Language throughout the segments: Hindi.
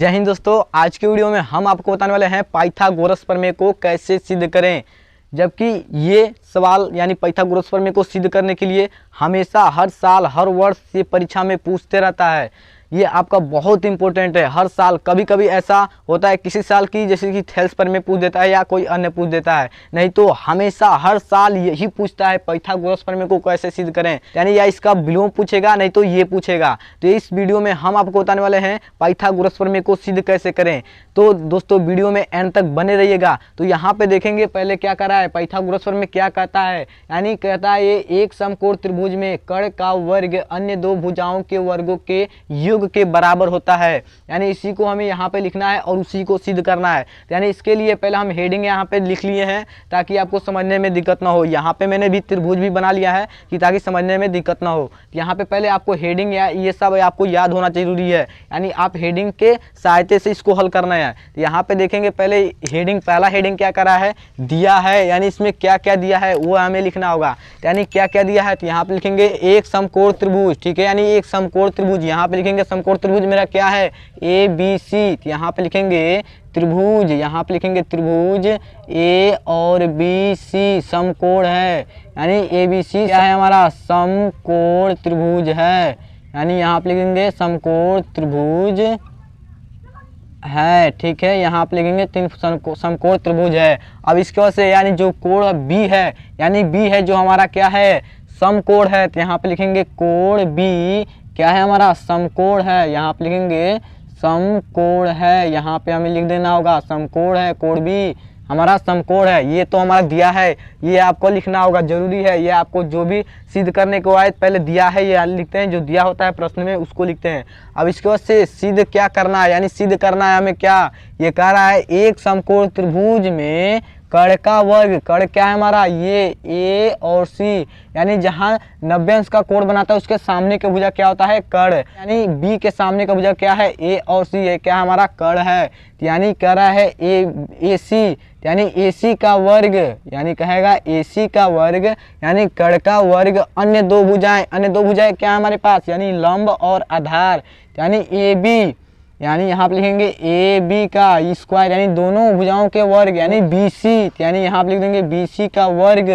जय हिंद दोस्तों। आज के वीडियो में हम आपको बताने वाले हैं पाइथागोरस प्रमेय को कैसे सिद्ध करें। जबकि ये सवाल यानी पाइथागोरस प्रमेय को सिद्ध करने के लिए हमेशा हर साल हर वर्ष ये परीक्षा में पूछते रहता है। ये आपका बहुत इंपॉर्टेंट है। हर साल कभी कभी ऐसा होता है किसी साल की जैसे कि थेल्स प्रमेय पूछ देता है या कोई अन्य पूछ देता है, नहीं तो हमेशा हर साल यही पूछता है पाइथागोरस प्रमेय को कैसे सिद्ध करें, यानी या इसका विलोम पूछेगा नहीं तो ये पूछेगा। तो इस वीडियो में हम आपको बताने वाले हैं पाइथागोरस प्रमेय को सिद्ध कैसे करें। तो दोस्तों वीडियो में एंड तक बने रहिएगा। तो यहाँ पे देखेंगे पहले क्या करा है, पाइथागोरस प्रमेय क्या कहता है, यानी कहता है ये एक समकोण त्रिभुज में कर्ण का वर्ग अन्य दो भुजाओं के वर्गों के योग के बराबर होता है। यानी इसी को हमें यहाँ पे लिखना है और उसी को सिद्ध करना है। यानी इसके लिए पहले हम हेडिंग यहाँ पे लिख लिए हैं ताकि आपको समझने में दिक्कत ना हो। यहाँ पे मैंने भी त्रिभुज भी बना लिया है कि ताकि समझने में दिक्कत ना हो। यहाँ पे पहले आपको हेडिंग या ये सब आपको याद होना जरूरी है, यानी आप हेडिंग के सहायता से इसको हल करना है। यहाँ पे देखेंगे पहले हेडिंग, पहला हेडिंग क्या करा है, दिया है, यानी इसमें क्या क्या दिया है वो हमें लिखना होगा। यानी क्या क्या दिया है, तो यहाँ पे लिखेंगे एक समकोण त्रिभुज, ठीक है, यानी एक समकोण त्रिभुज। यहाँ पे लिखेंगे समकोण त्रिभुज मेरा क्या है, ए बी सी। यहाँ पे लिखेंगे त्रिभुज, यहाँ पे लिखेंगे त्रिभुज ए और बी सी समकोण है, यानी ए बी सी क्या है हमारा समकोण त्रिभुज है। यानी यहाँ पे लिखेंगे समकोण त्रिभुज है, ठीक है, यहाँ पे लिखेंगे तीन समकोण त्रिभुज है। अब इसके वजह से यानी जो कोण बी है, यानी बी है जो हमारा क्या है समकोण है, तो यहाँ पे लिखेंगे कोण बी क्या है हमारा समकोण है। यहाँ पे लिखेंगे समकोण है, यहाँ पे हमें लिख देना होगा समकोण है, कोण बी हमारा समकोण है। ये तो हमारा दिया है, ये आपको लिखना होगा, जरूरी है। ये आपको जो भी सिद्ध करने के बाद पहले दिया है ये लिखते हैं, जो दिया होता है प्रश्न में उसको लिखते हैं। अब इसके बाद से सिद्ध क्या करना है, यानी सिद्ध करना है हमें क्या, ये कह रहा है एक समकोण त्रिभुज में कर्ण का वर्ग, कर्ण क्या है हमारा ये ए और सी, यानी जहाँ 90 अंश का कोण बनाता है उसके सामने का भुजा क्या होता है कर्ण, यानी बी के सामने का भुजा क्या है ए और सी, ये क्या हमारा कर्ण है। यानी कह रहा है ए सी, यानी ए सी का वर्ग, यानी कहेगा ए सी का वर्ग, यानी कर्ण का वर्ग अन्य दो भुजाएं, अन्य दो भुजाएं क्या है हमारे पास, यानी लंब और आधार, यानी ए बी, यानी यहाँ पे लिखेंगे ए बी का स्क्वायर, यानी दोनों भुजाओं के वर्ग, यानी बी सी, यानी यहाँ पे लिख देंगे बी सी का वर्ग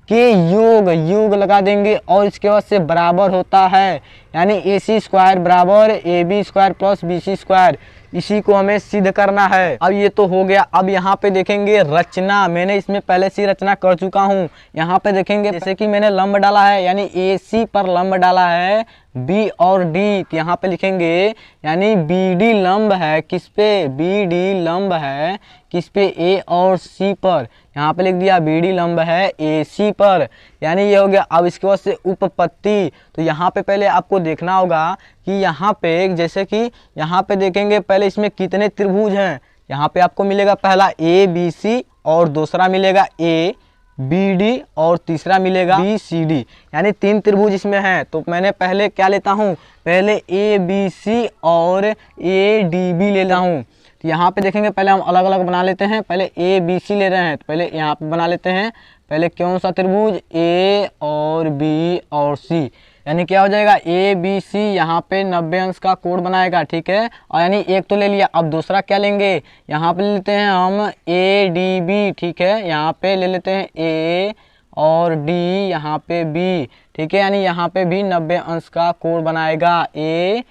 के योग लगा देंगे और इसके बाद से बराबर होता है, यानी ए सी स्क्वायर बराबर A B square plus B C square. इसी को हमें सिद्ध करना है। अब ये तो हो गया। अब यहाँ पे देखेंगे रचना, मैंने इसमें पहले से रचना कर चुका हूँ। यहाँ पे देखेंगे जैसे कि मैंने लंब डाला है, यानी ए सी पर लंब डाला है बी और डी, तो यहाँ पे लिखेंगे यानी बी डी लंब है किस पे, बी डी लंब है किस पे ए और सी पर, यहाँ पे लिख दिया बी डी लंब है ए सी पर, यानी ये हो गया। अब इसके बाद से उपपत्ति, तो यहाँ पे पहले आपको देखना होगा कि यहाँ पे जैसे कि यहाँ पे देखेंगे पहले इसमें कितने त्रिभुज हैं। यहाँ पे आपको मिलेगा पहला ए बी सी और दूसरा मिलेगा ए बी डी और तीसरा मिलेगा बी सी डी, यानी तीन त्रिभुज इसमें हैं। तो मैंने पहले क्या लेता हूँ, पहले ए बी सी और ए डी बी ले रहा हूँ। तो यहाँ पे देखेंगे पहले हम अलग अलग बना लेते हैं। पहले ए बी सी ले रहे हैं तो पहले यहाँ पे बना लेते हैं पहले कौन सा त्रिभुज ए और बी और सी, यानी क्या हो जाएगा ए बी सी, यहाँ पे 90 अंश का कोण बनाएगा, ठीक है। और यानी एक तो ले लिया। अब दूसरा क्या लेंगे, यहाँ पे ले लेते हैं हम ए डी बी, ठीक है, यहाँ पे ले लेते हैं ए और डी, यहाँ पे बी, ठीक है, यानी यहाँ पे भी 90 अंश का कोण बनाएगा ए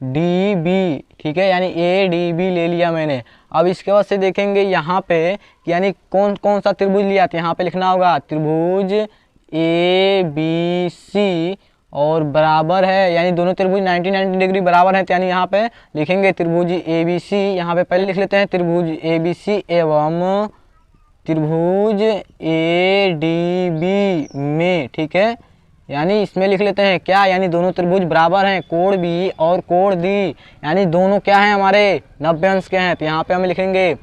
डी बी, ठीक है, यानी ए डी बी ले लिया मैंने। अब इसके बाद से देखेंगे यहाँ पे यानी कौन कौन सा त्रिभुज लिया, तो यहाँ पे लिखना होगा त्रिभुज ए बी सी और बराबर है, यानी दोनों त्रिभुज 90 डिग्री बराबर है, तो यानी यहाँ पे लिखेंगे त्रिभुज ए बी सी। यहाँ पे पहले लिख लेते हैं त्रिभुज ए बी सी एवं त्रिभुज ए डी बी में, ठीक है, यानी इसमें लिख लेते हैं क्या, यानी दोनों त्रिभुज बराबर हैं, कोण बी और कोण डी, यानी दोनों क्या हैं हमारे 90 अंश के हैं। तो यहाँ पे हम लिखेंगे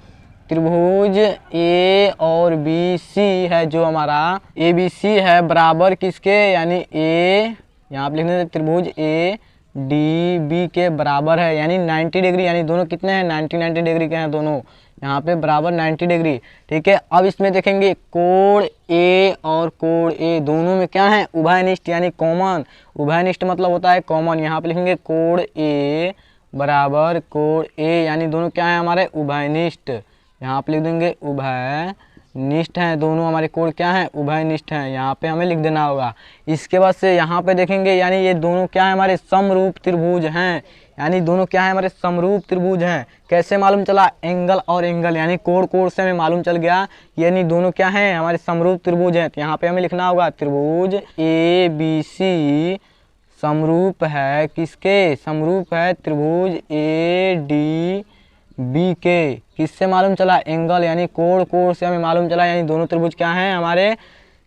त्रिभुज ए और बी सी है जो हमारा ए बी सी है बराबर किसके, यानी ए, यहाँ पे लिखने देते त्रिभुज ए डी बी के बराबर है, यानी 90 डिग्री, यानी दोनों कितने हैं 90 डिग्री के हैं दोनों, यहाँ पे बराबर 90 डिग्री, ठीक है। अब इसमें देखेंगे कोण ए और कोण ए दोनों में क्या है उभयनिष्ठ, यानी कॉमन। उभयनिष्ठ मतलब होता है कॉमन। यहाँ पे लिखेंगे कोण ए बराबर कोण ए, यानी दोनों क्या है हमारे उभयनिष्ठ। यहाँ पे लिख देंगे उभयनिष्ठ हैं दोनों हमारे कोण क्या हैं उभयनिष्ठ हैं, यहाँ पे हमें लिख देना होगा। इसके बाद से यहाँ पे देखेंगे यानी ये दोनों क्या है हमारे समरूप त्रिभुज हैं, यानी दोनों क्या है हमारे समरूप त्रिभुज हैं। कैसे मालूम चला, एंगल और एंगल यानी कोण कोण से हमें मालूम चल गया यानी दोनों क्या हैं हमारे समरूप त्रिभुज हैं। तो यहाँ पे हमें लिखना होगा त्रिभुज ए बी सी समरूप है किसके, समरूप है त्रिभुज ए डी बी के। किससे मालूम चला, एंगल यानी कोण कोण से हमें मालूम चला, यानी दोनों त्रिभुज क्या हैं हमारे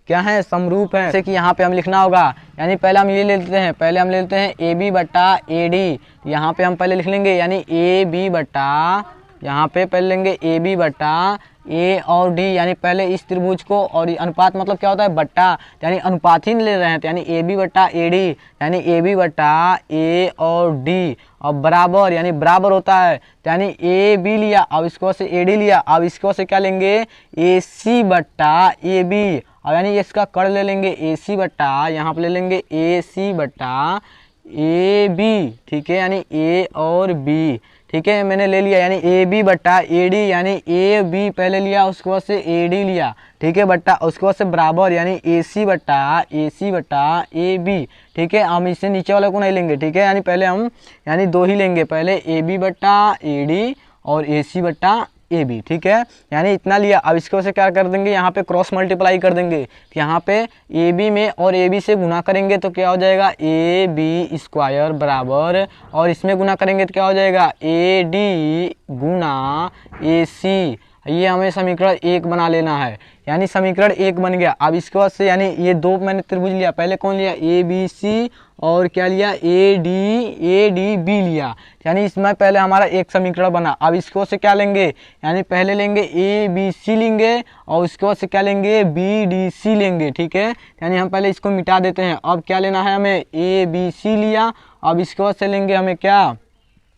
क्या है समरूप है। जैसे कि यहाँ पे हम लिखना होगा यानी पहले हम ये ले लेते हैं, पहले हम ले लेते हैं ए बी बटा ए डी। यहाँ पे हम पहले लिख लेंगे यानी ए बी बटा, यहाँ पे पहले लेंगे ए बी बटा ए और डी, यानी पहले इस त्रिभुज को, और अनुपात मतलब क्या होता है बट्टा, यानी अनुपात ही ले रहे हैं, तो यानी ए बी बटा ए डी, यानी ए बी बटा ए और डी, और बराबर यानी बराबर होता है, तो यानी ए बी लिया, अब इसको से ए डी लिया, अब इसको से क्या लेंगे ए सी बट्टा ए बी, अब यानी इसका कर ले लेंगे ए सी बट्टा, यहाँ पे ले लेंगे ए सी बट्टा ए बी, ठीक है, यानी ए और बी, ठीक है, मैंने ले लिया यानी ए बी बट्टा ए डी, यानी ए बी पहले लिया उसके बाद से ए डी लिया, ठीक है, बट्टा उसके बाद से बराबर यानी ए सी बट्टा ए बी, ठीक है। हम इससे नीचे वाले को नहीं लेंगे, ठीक है, यानी पहले हम यानी दो ही लेंगे, पहले ए बी बट्टा ए डी और ए सी बट्टा ए बी, ठीक है, यानी इतना लिया। अब इसको से क्या कर देंगे, यहाँ पे क्रॉस मल्टीप्लाई कर देंगे, यहाँ पे ए बी में और ए बी से गुना करेंगे तो क्या हो जाएगा ए बी स्क्वायर बराबर, और इसमें गुना करेंगे तो क्या हो जाएगा ए डी गुना ए सी, ये हमें समीकरण 1 बना लेना है, यानी समीकरण 1 बन गया। अब इसके बाद से यानी ये दो मैंने त्रिभुज लिया, पहले कौन लिया ए बी सी और क्या लिया ए डी बी लिया, यानी इसमें पहले हमारा एक समीकरण बना। अब इसको से क्या लेंगे, यानी पहले लेंगे ए बी सी लेंगे और उसके बाद से क्या लेंगे बी डी सी लेंगे, ठीक है, यानी हम पहले इसको मिटा देते हैं। अब क्या लेना है हमें ए बी सी लिया, अब इसके बाद से लेंगे हमें क्या,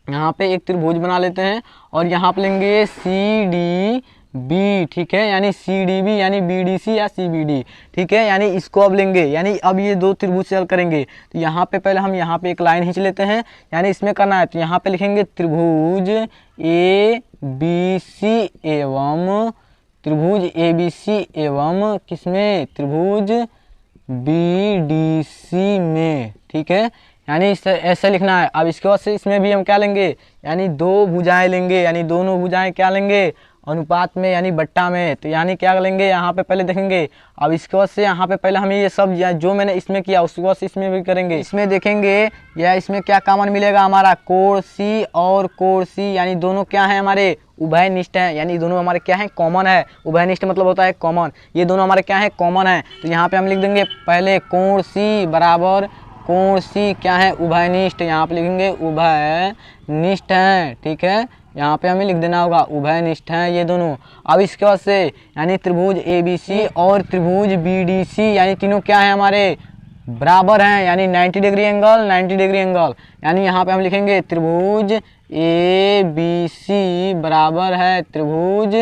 यहाँ पे एक त्रिभुज बना लेते हैं और यहाँ पे लेंगे सी डी बी, ठीक है, यानी सी डी बी यानी बी डी सी या सी बी डी, ठीक है, यानी इसको अब लेंगे, यानी अब ये दो त्रिभुज से हल करेंगे। तो यहाँ पे पहले हम यहाँ पे एक लाइन खींच लेते हैं, यानी इसमें करना है तो यहाँ पे लिखेंगे त्रिभुज ए बी सी एवं त्रिभुज ए बी सी एवं किसमें त्रिभुज बी डी सी में, ठीक है, यानी ऐसे लिखना है। अब इसके बाद से इसमें भी हम क्या लेंगे, यानी दो भुजाएं लेंगे, यानी दोनों भुजाएं क्या लेंगे अनुपात में यानी बट्टा में, तो यानी क्या लेंगे यहाँ पे पहले देखेंगे। अब इसके बाद से यहाँ पे पहले हम ये सब जो मैंने इसमें किया उसके बाद से इसमें भी करेंगे, इसमें देखेंगे या इसमें क्या कॉमन मिलेगा हमारा कोण सी और कोण सी, यानी दोनों क्या है हमारे उभयनिष्ठ हैं, यानी दोनों हमारे क्या है कॉमन है, उभयनिष्ठ मतलब होता है कॉमन, ये दोनों हमारे क्या है कॉमन है। तो यहाँ पे हम लिख देंगे पहले कोण सी बराबर कोण सी क्या है उभयनिष्ठ, यहाँ पे लिखेंगे उभयनिष्ठ हैं, ठीक है, यहाँ पे हमें लिख देना होगा उभयनिष्ठ हैं ये दोनों। अब इसके बाद से यानी त्रिभुज ए बी सी और त्रिभुज बी डी सी, यानी तीनों क्या है हमारे बराबर हैं, यानी 90 डिग्री एंगल, यानी यहाँ पे हम लिखेंगे त्रिभुज ए बी सी बराबर है त्रिभुज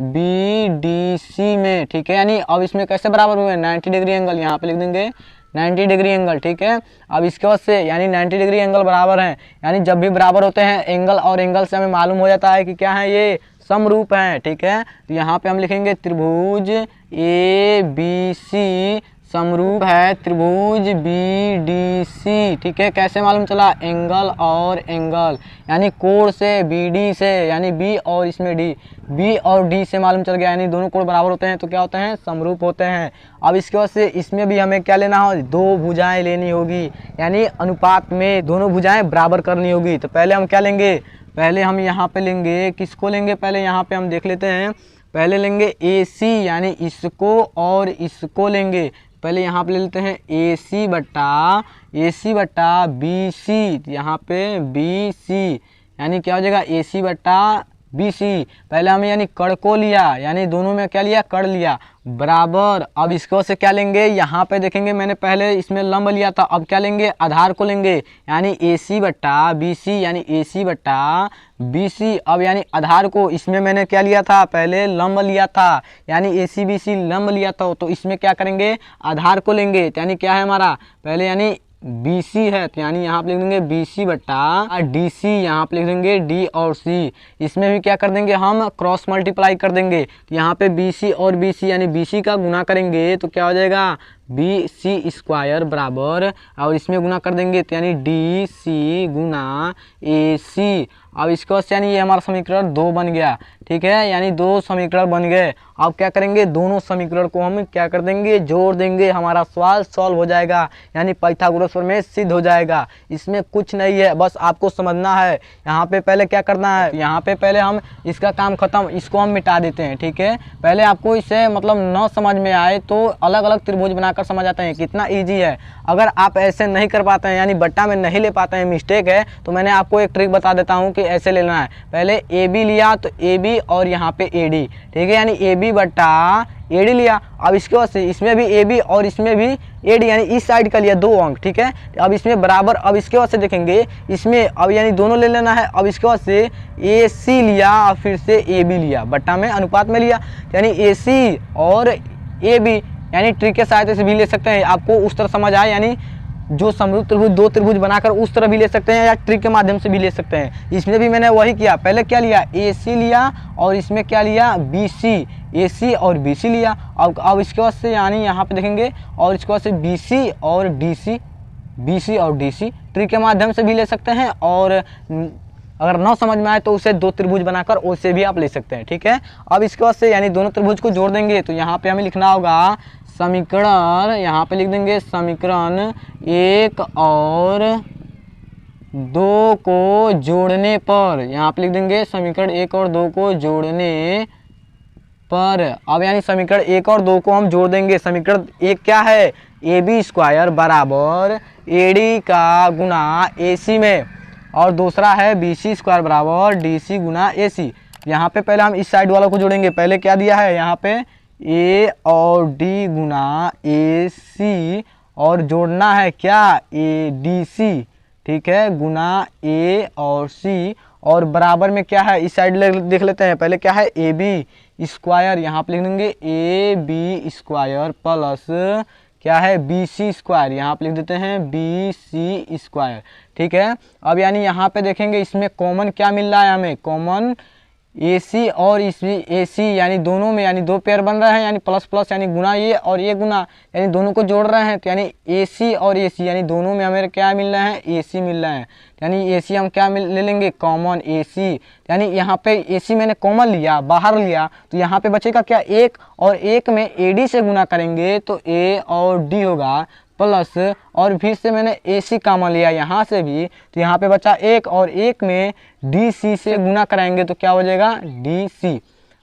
बी डी सी में, ठीक है, यानी अब इसमें कैसे बराबर हुए 90 डिग्री एंगल, यहाँ पे लिख देंगे 90 डिग्री एंगल, ठीक है। अब इसके बाद से यानी 90 डिग्री एंगल बराबर हैं, यानी जब भी बराबर होते हैं एंगल और एंगल से हमें मालूम हो जाता है कि क्या है ये समरूप हैं, ठीक है। तो यहाँ पे हम लिखेंगे त्रिभुज ए बी सी समरूप है त्रिभुज बी डी सी, ठीक है, कैसे मालूम चला एंगल और एंगल, यानी कोण से बी डी से, यानी बी और इसमें डी, बी और डी से मालूम चल गया, यानी दोनों कोण बराबर होते हैं तो क्या होते हैं समरूप होते हैं। अब इसके बाद से इसमें भी हमें क्या लेना हो, दो भुजाएं लेनी होगी, यानी अनुपात में दोनों भुजाएं बराबर करनी होगी। तो पहले हम क्या लेंगे, पहले हम यहाँ पे लेंगे किसको लेंगे, पहले यहाँ पे हम देख लेते हैं, पहले लेंगे ए सी यानी इसको और इसको लेंगे, पहले यहाँ पे ले लेते हैं ए सी बट्टा बी सी, यहाँ पे बी सी यानी क्या हो जाएगा ए सी बट्टा बी सी, पहले हमें यानी कड़ को लिया, यानी दोनों में क्या लिया कड़ लिया बराबर। अब इसको से क्या लेंगे, यहाँ पे देखेंगे मैंने पहले इसमें लंब लिया था, अब क्या लेंगे आधार को लेंगे, यानी ए सी बट्टा बी सी, यानी ए सी बट्टा बी सी। अब यानी आधार को इसमें मैंने क्या लिया था पहले लंब लिया था, यानी ए सी बी सी लंब लिया था, तो इसमें क्या करेंगे आधार को लेंगे, यानी क्या है हमारा पहले यानी बी सी है, तो यानी यहाँ पे लिख देंगे बी सी बट्टा डी सी, यहाँ पे लिख देंगे डी और सी। इसमें भी क्या कर देंगे हम, क्रॉस मल्टीप्लाई कर देंगे। तो यहाँ पे बी सी और बी सी यानी बी सी का गुना करेंगे तो क्या हो जाएगा, बी सी स्क्वायर बराबर, और इसमें गुना कर देंगे तो यानी डी सी गुना ए सी। अब इसके बाद यानी ये हमारा समीकरण 2 बन गया, ठीक है, यानी 2 समीकरण बन गए। अब क्या करेंगे, दोनों समीकरण को हम क्या कर देंगे, जोड़ देंगे, हमारा सवाल सॉल्व हो जाएगा, यानी पाइथागोरस प्रमेय सिद्ध हो जाएगा। इसमें कुछ नहीं है, बस आपको समझना है। यहाँ पे पहले क्या करना है, यहाँ पे पहले हम इसका काम खत्म, इसको हम मिटा देते हैं, ठीक है। पहले आपको इसे मतलब न समझ में आए तो अलग अलग त्रिभुज बनाकर समझ आते हैं, कितना ईजी है। अगर आप ऐसे नहीं कर पाते हैं, यानी बट्टा में नहीं ले पाते हैं, मिस्टेक है, तो मैंने आपको एक ट्रिक बता देता हूँ कि ऐसे लेना है। पहले ए बी लिया तो ए बी और यहाँ पे ए डी, ठीक है, यानी ए बी बट्टा ए डी लिया। अब इसके बाद से इसमें भी ए बी और इसमें भी ए डी, यानी इस साइड का लिया 2 अंक, ठीक है। अब इसमें बराबर, अब इसके बाद से देखेंगे इसमें अब यानी दोनों ले लेना है। अब इसके बाद से ए सी लिया और फिर से ए बी लिया, बट्टा में अनुपात में लिया, यानी ए सी और ए बी, यानी ट्रिक के सहायता से भी ले सकते हैं। आपको उस तरह समझ आए, यानी जो समरूप त्रिभुज 2 त्रिभुज बनाकर उस तरह भी ले सकते हैं, या ट्रिक के माध्यम से भी ले सकते हैं। इसमें भी मैंने वही किया, पहले क्या लिया, ए सी लिया और इसमें क्या लिया, बी सी, ए सी और बी सी लिया। अब इसके बाद से यानी यहाँ पे देखेंगे, और इसके बाद से बी सी और डी सी, बी सी और डी सी, ट्रिक के माध्यम से भी ले सकते हैं, और अगर ना समझ में आए तो उसे 2 त्रिभुज बनाकर उसे भी आप ले सकते हैं, ठीक है। अब इसके बाद से यानी दोनों त्रिभुज को जोड़ देंगे, तो यहाँ पे हमें लिखना होगा समीकरण, यहाँ पे लिख देंगे समीकरण 1 और 2 को जोड़ने पर, यहाँ पे लिख देंगे समीकरण 1 और 2 को जोड़ने पर। अब यानी समीकरण 1 और 2 को हम जोड़ देंगे। समीकरण 1 क्या है, ए बी स्क्वायर बराबर ए डी का गुना ए सी में, और दूसरा है बी सी स्क्वायर बराबर डी सी गुना ए सी। यहाँ पे पहले हम इस साइड वालों को जोड़ेंगे। पहले क्या दिया है, यहाँ पे ए और डी गुना ए सी, और जोड़ना है क्या, ए डी सी, ठीक है, गुना ए और सी, और बराबर में क्या है, इस साइड देख लेते हैं। पहले क्या है, ए बी स्क्वायर, यहाँ पे लिख देंगे ए बी स्क्वायर प्लस क्या है, बी सी स्क्वायर, यहाँ पे लिख देते हैं बी सी स्क्वायर, ठीक है। अब यानी यहाँ पे देखेंगे इसमें कॉमन क्या मिल रहा है हमें, कॉमन ए सी और इसमें ए सी, यानी दोनों में यानी 2 पेयर बन रहे हैं, यानी प्लस प्लस यानी गुना ये और ये गुना, यानी दोनों को जोड़ रहे हैं, तो यानी ए सी और ए सी, यानी दोनों में हमें क्या मिल रहा है, ए सी मिल रहा है, यानी ए सी हम क्या ले लेंगे, कॉमन ए सी। यानी यहाँ पे ए सी मैंने कॉमन लिया, बाहर लिया, तो यहाँ पे बचेगा क्या, 1, और 1 में ए डी से गुना करेंगे तो ए और डी होगा, प्लस, और फिर से मैंने ए सी कॉमन लिया यहाँ से भी, तो यहाँ पे बचा 1, और 1 में डी सी से गुना कराएंगे तो क्या हो जाएगा, डी सी।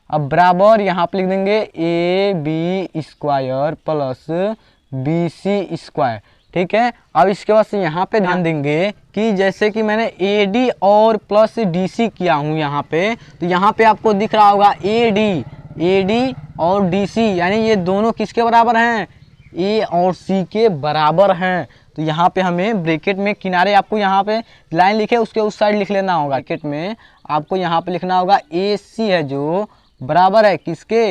अब बराबर यहाँ पे लिख देंगे A B square plus B C square, ठीक है। अब इसके बाद से यहाँ पे ध्यान देंगे कि जैसे कि मैंने ए डी और प्लस डी सी किया हूँ यहाँ पे, तो यहाँ पे आपको दिख रहा होगा ए डी और डी सी, यानी ये दोनों किसके बराबर हैं, ए और सी के बराबर हैं। तो यहाँ पे हमें ब्रैकेट में किनारे आपको यहाँ पे लाइन लिखे उसके उस साइड लिख लेना होगा। ब्रैकेट में आपको यहाँ पे लिखना होगा ए सी है जो बराबर है किसके,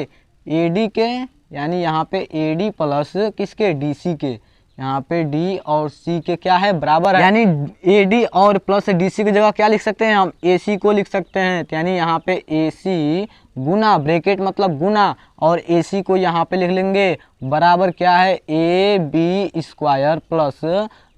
ए डी के, यानी यहाँ पे ए डी प्लस किसके, डी सी के, यहाँ पे डी और सी के क्या है, बराबर है। यानी ए डी और प्लस डी सी की जगह क्या लिख सकते हैं हम, ए सी को लिख सकते हैं। यानी यहाँ पे ए सी गुना, ब्रैकेट मतलब गुना, और ए सी को यहाँ पे लिख लेंगे बराबर क्या है, A B square plus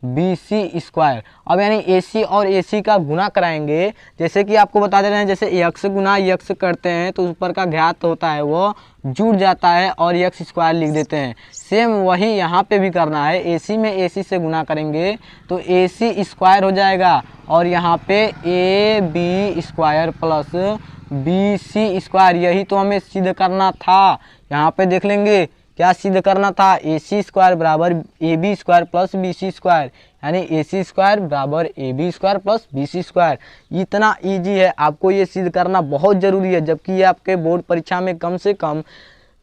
B C square. अब यानी ए सी और ए सी का गुना कराएंगे, जैसे कि आपको बता दे रहे हैं, जैसे यक्स गुना यक्स करते हैं तो ऊपर का घात होता है वो जुड़ जाता है और यक्स स्क्वायर लिख देते हैं। सेम वही यहाँ पे भी करना है, ए सी में ए सी से गुना करेंगे तो ए सी स्क्वायर हो जाएगा, और यहाँ पे A B square plus B C square, यही तो हमें सिद्ध करना था। यहाँ पे देख लेंगे क्या सिद्ध करना था, ए सी स्क्वायर बराबर A B square plus B C square, यानी ए सी स्क्वायर बराबर A B square plus B C square. इतना इजी है, आपको ये सिद्ध करना बहुत ज़रूरी है, जबकि ये आपके बोर्ड परीक्षा में कम से कम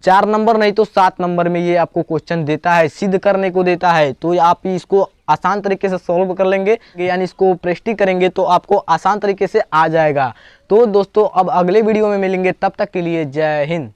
4 नंबर नहीं तो 7 नंबर में ये आपको क्वेश्चन देता है, सिद्ध करने को देता है। तो आप इसको आसान तरीके से सॉल्व कर लेंगे, यानी इसको प्रैक्टिस करेंगे तो आपको आसान तरीके से आ जाएगा। तो दोस्तों अब अगले वीडियो में मिलेंगे, तब तक के लिए जय हिंद।